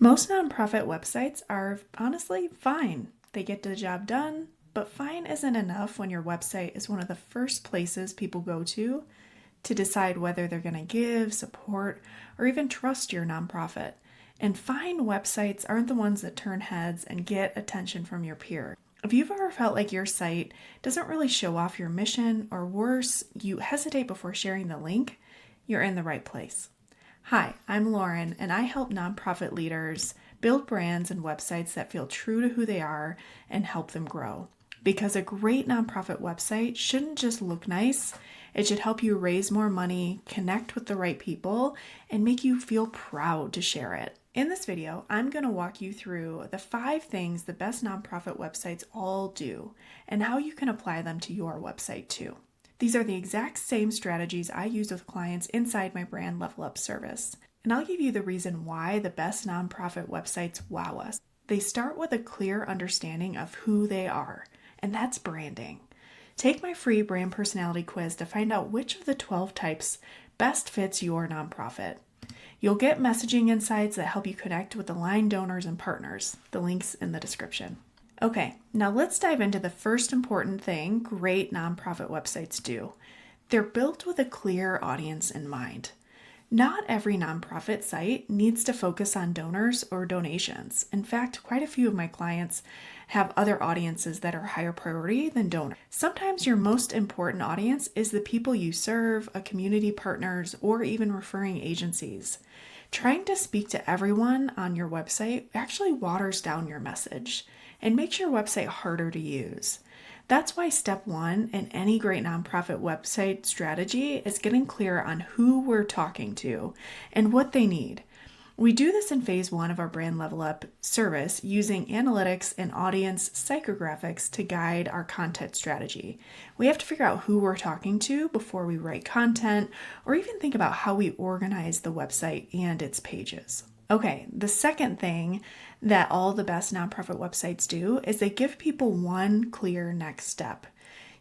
Most nonprofit websites are honestly fine. They get the job done, but fine isn't enough when your website is one of the first places people go to decide whether they're going to give, support, or even trust your nonprofit. And fine websites aren't the ones that turn heads and get attention from your peer. If you've ever felt like your site doesn't really show off your mission, or worse, you hesitate before sharing the link, you're in the right place. Hi, I'm Lauren, and I help nonprofit leaders build brands and websites that feel true to who they are and help them grow. Because a great nonprofit website shouldn't just look nice, it should help you raise more money, connect with the right people, and make you feel proud to share it. In this video, I'm going to walk you through the 5 things the best nonprofit websites all do and how you can apply them to your website too. These are the exact same strategies I use with clients inside my brand level up service. And I'll give you the reason why the best nonprofit websites wow us. They start with a clear understanding of who they are, and that's branding. Take my free brand personality quiz to find out which of the 12 types best fits your nonprofit. You'll get messaging insights that help you connect with aligned donors and partners. The link's in the description. Okay, now let's dive into the first important thing great nonprofit websites do. They're built with a clear audience in mind. Not every nonprofit site needs to focus on donors or donations. In fact, quite a few of my clients have other audiences that are higher priority than donors. Sometimes your most important audience is the people you serve, a community partners, or even referring agencies. Trying to speak to everyone on your website actually waters down your message and makes your website harder to use. That's why step 1 in any great nonprofit website strategy is getting clear on who we're talking to and what they need. We do this in phase 1 of our brand level up service using analytics and audience psychographics to guide our content strategy. We have to figure out who we're talking to before we write content or even think about how we organize the website and its pages. Okay, the second thing that all the best nonprofit websites do is they give people one clear next step.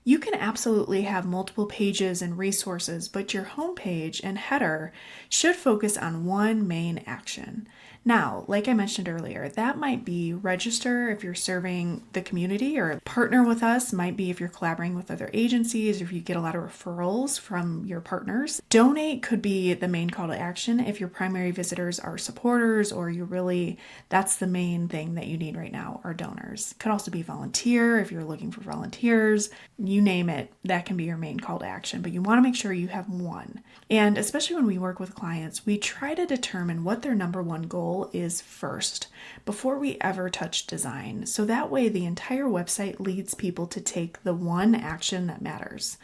You can absolutely have multiple pages and resources, but your homepage and header should focus on one main action. Now, like I mentioned earlier, that might be register if you're serving the community, or partner with us might be if you're collaborating with other agencies or if you get a lot of referrals from your partners. Donate could be the main call to action if your primary visitors are supporters or that's the main thing that you need right now are donors. Could also be volunteer if you're looking for volunteers. You name it, that can be your main call to action, but you want to make sure you have one. And especially when we work with clients, we try to determine what their number one goal is first before we ever touch design. So that way the entire website leads people to take the one action that matters.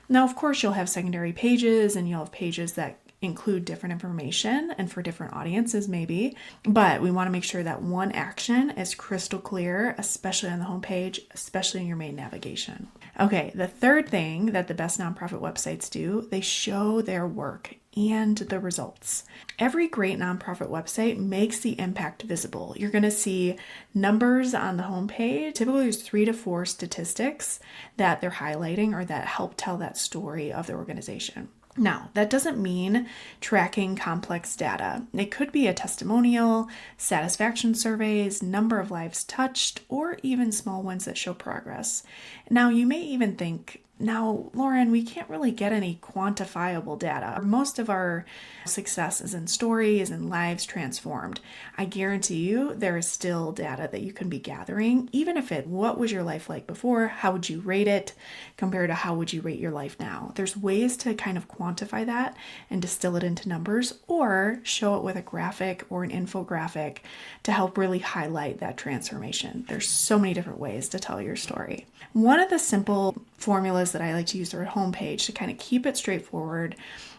Now, of course, you'll have secondary pages and you'll have pages that include different information and for different audiences maybe, but we want to make sure that one action is crystal clear, especially on the homepage, especially in your main navigation. Okay, the third thing that the best nonprofit websites do, they show their work and the results. Every great nonprofit website makes the impact visible. You're going to see numbers on the homepage. Typically there's 3 to 4 statistics that they're highlighting or that help tell that story of the organization. Now, that doesn't mean tracking complex data. It could be a testimonial, satisfaction surveys, number of lives touched, or even small ones that show progress. Now, you may even think, now, Lauren, we can't really get any quantifiable data. Most of our success is in stories and lives transformed. I guarantee you there is still data that you can be gathering, even if what was your life like before? How would you rate it compared to how would you rate your life now? There's ways to kind of quantify that and distill it into numbers or show it with a graphic or an infographic to help really highlight that transformation. There's so many different ways to tell your story. One of the simple formulas that I like to use for a homepage to kind of keep it straightforward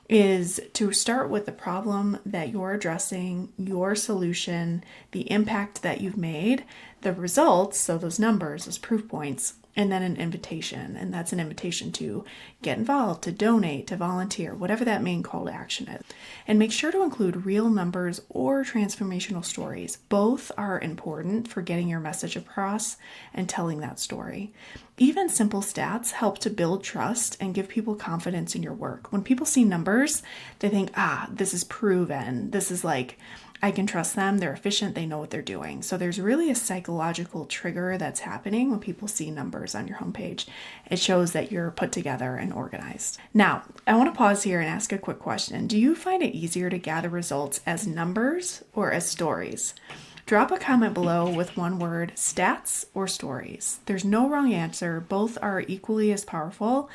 is to start with the problem that you're addressing, your solution, the impact that you've made, the results, so those numbers, those proof points, and then an invitation. And that's an invitation to get involved, to donate, to volunteer, whatever that main call to action is. And make sure to include real numbers or transformational stories. Both are important for getting your message across and telling that story. Even simple stats help to build trust and give people confidence in your work. When people see numbers, they think, this is proven. This is like I can trust them, they're efficient, they know what they're doing. So there's really a psychological trigger that's happening when people see numbers on your homepage. It shows that you're put together and organized. Now, I want to pause here and ask a quick question. Do you find it easier to gather results as numbers or as stories? Drop a comment below with one word, stats or stories. There's no wrong answer. Both are equally as powerful.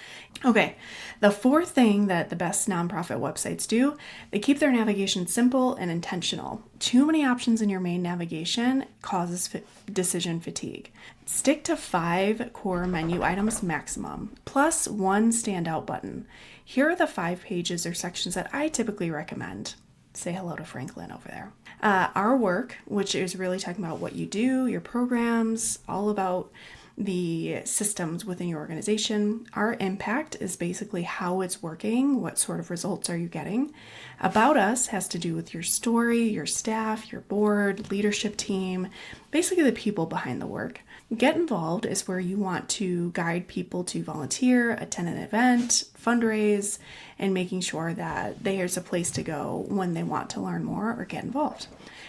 Okay, the fourth thing that the best nonprofit websites do, they keep their navigation simple and intentional. Too many options in your main navigation causes decision fatigue. Stick to 5 core menu items maximum, plus one standout button. Here are the 5 pages or sections that I typically recommend. Say hello to Franklin over there. Our work, which is really talking about what you do, your programs, all about the systems within your organization. Our impact is basically how it's working, what sort of results are you getting. About us has to do with your story, your staff, your board, leadership team, basically the people behind the work. Get involved is where you want to guide people to volunteer, attend an event, fundraise, and making sure that there's a place to go when they want to learn more or get involved.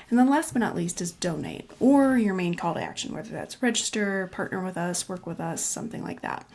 And then last but not least is donate, or your main call to action, whether that's register, partner with us, work with us, something like that.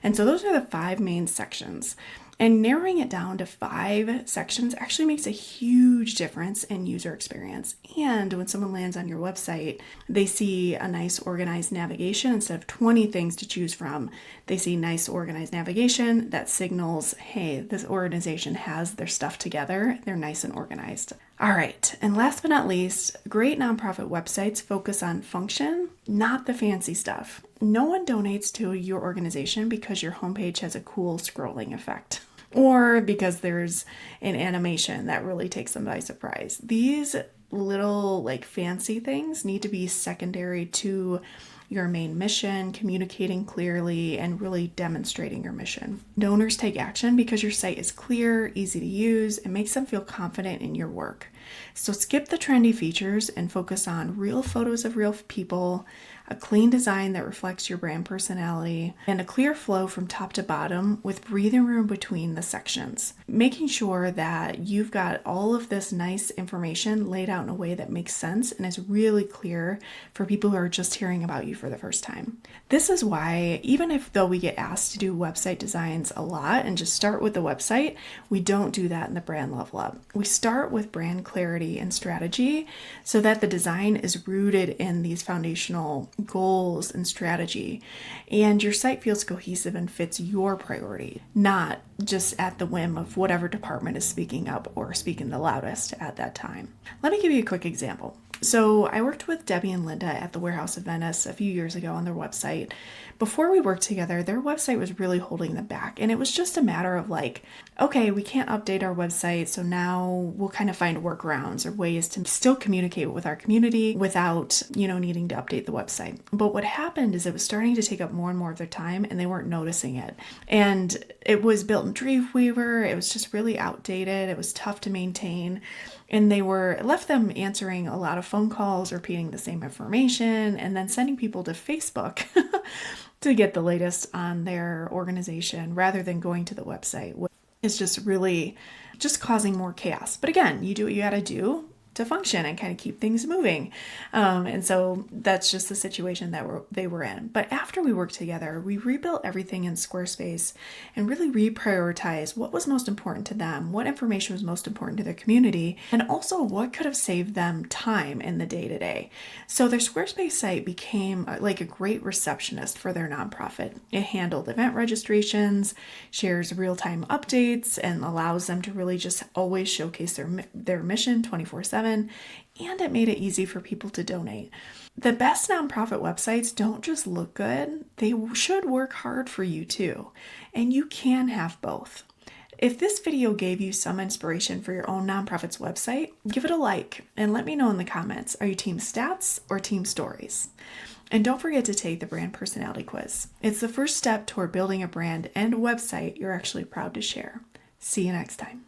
And so those are the 5 main sections. And narrowing it down to 5 sections actually makes a huge difference in user experience. And when someone lands on your website, they see a nice organized navigation instead of 20 things to choose from. They see nice organized navigation that signals, hey, this organization has their stuff together. They're nice and organized. All right, and last but not least, great nonprofit websites focus on function, not the fancy stuff. No one donates to your organization because your homepage has a cool scrolling effect, or because there's an animation that really takes them by surprise. These little fancy things need to be secondary to your main mission, communicating clearly, and really demonstrating your mission. Donors take action because your site is clear, easy to use, and makes them feel confident in your work. So skip the trendy features and focus on real photos of real people, a clean design that reflects your brand personality, and a clear flow from top to bottom with breathing room between the sections. Making sure that you've got all of this nice information laid out in a way that makes sense and is really clear for people who are just hearing about you for the first time. This is why, even if though we get asked to do website designs a lot and just start with the website, we don't do that in the brand level up. We start with brand clarity and strategy so that the design is rooted in these foundational goals and strategy, and your site feels cohesive and fits your priority, not just at the whim of whatever department is speaking up or speaking the loudest at that time. Let me give you a quick example. So I worked with Debbie and Linda at the Warehouse of Venice a few years ago on their website. Before we worked together, their website was really holding them back. And it was just a matter of okay, we can't update our website, so now we'll kind of find workarounds or ways to still communicate with our community without, needing to update the website. But what happened is it was starting to take up more and more of their time, and they weren't noticing it. And it was built in Dreamweaver. It was just really outdated. It was tough to maintain. And left them answering a lot of phone calls, repeating the same information, and then sending people to Facebook to get the latest on their organization rather than going to the website. It's just really just causing more chaos. But again, you do what you got to do to function and kind of keep things moving. And so that's just the situation that they were in. But after we worked together, we rebuilt everything in Squarespace and really reprioritized what was most important to them, what information was most important to their community, and also what could have saved them time in the day-to-day. So their Squarespace site became a great receptionist for their nonprofit. It handled event registrations, shares real-time updates, and allows them to really just always showcase their mission 24/7. And it made it easy for people to donate. The best nonprofit websites don't just look good, they should work hard for you too. And you can have both. If this video gave you some inspiration for your own nonprofit's website, give it a like and let me know in the comments. Are you team stats or team stories? And don't forget to take the brand personality quiz. It's the first step toward building a brand and a website you're actually proud to share. See you next time.